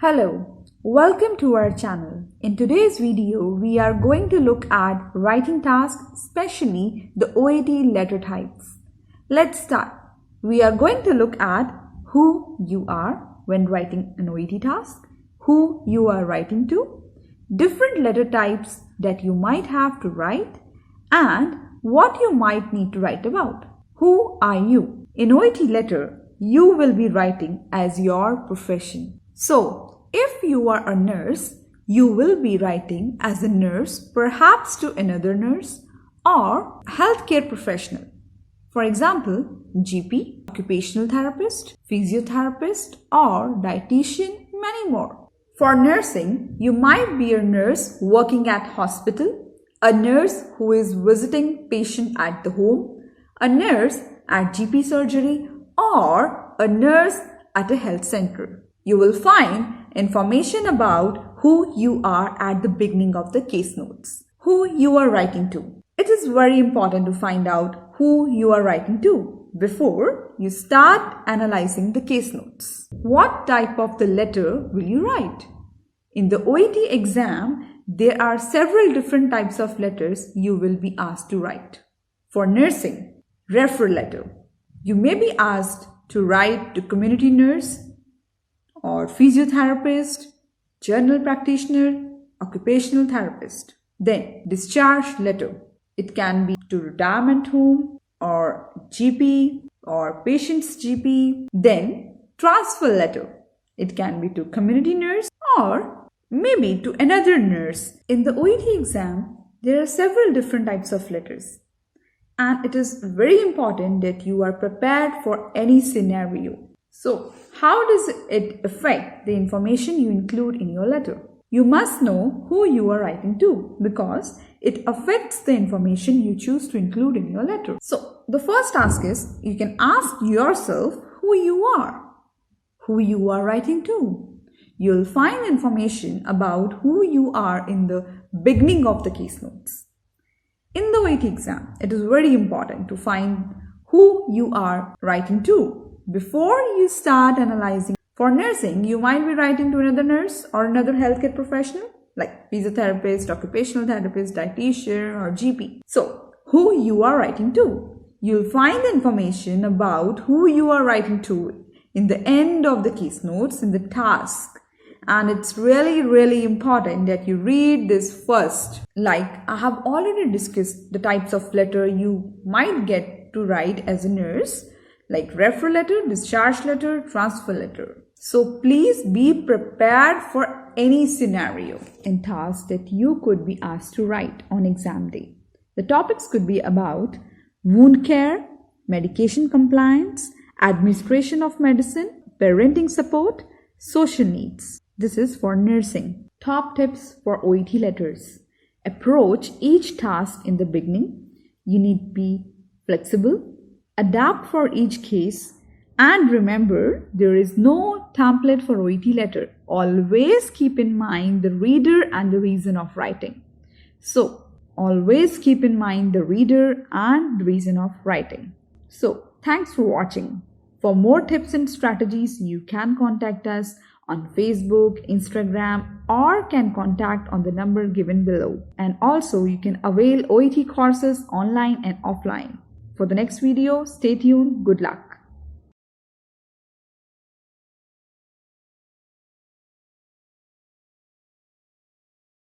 Hello, welcome to our channel. In today's video, we are going to look at writing tasks, especially the OET letter types. Let's start. We are going to look at who you are when writing an OET task, who you are writing to, different letter types that you might have to write, and what you might need to write about. Who are you? In OET letter, you will be writing as your profession. So, if you are a nurse, you will be writing as a nurse, perhaps to another nurse or healthcare professional. For example, GP, occupational therapist, physiotherapist, or dietitian, many more. For nursing, you might be a nurse working at hospital, a nurse who is visiting patient at the home, a nurse at GP surgery, or a nurse at a health center. You will find information about who you are at the beginning of the case notes, who you are writing to. It is very important to find out who you are writing to before you start analyzing the case notes. What type of the letter will you write? In the OET exam, there are several different types of letters you will be asked to write. For nursing, referral letter. You may be asked to write to community nurse, or physiotherapist, general practitioner, occupational therapist. Then discharge letter. It can be to retirement home or GP or patient's GP. Then transfer letter. It can be to community nurse or maybe to another nurse. In the OET exam, there are several different types of letters. And it is very important that you are prepared for any scenario. So, how does it affect the information you include in your letter? You must know who you are writing to because it affects the information you choose to include in your letter. So, the first task is you can ask yourself who you are writing to. You'll find information about who you are in the beginning of the case notes. In the OET exam, it is very important to find who you are writing to before you start analyzing. For nursing, you might be writing to another nurse or another healthcare professional like physiotherapist, occupational therapist, dietitian, or GP. So, who you are writing to. You'll find the information about who you are writing to in the end of the case notes in the task. And it's really important that you read this first. Like I have already discussed the types of letter you might get to write as a nurse, like referral letter, discharge letter, transfer letter. So please be prepared for any scenario and task that you could be asked to write on exam day. The topics could be about wound care, medication compliance, administration of medicine, parenting support, social needs. This is for nursing. Top tips for OET letters. Approach each task in the beginning. You need to be flexible. Adapt for each case. And remember, there is no template for OET letter. Always keep in mind the reader and the reason of writing. So, always keep in mind the reader and the reason of writing. So, thanks for watching. For more tips and strategies, you can contact us on Facebook, Instagram, or can contact on the number given below. And also, you can avail OET courses online and offline. For the next video, stay tuned. Good luck.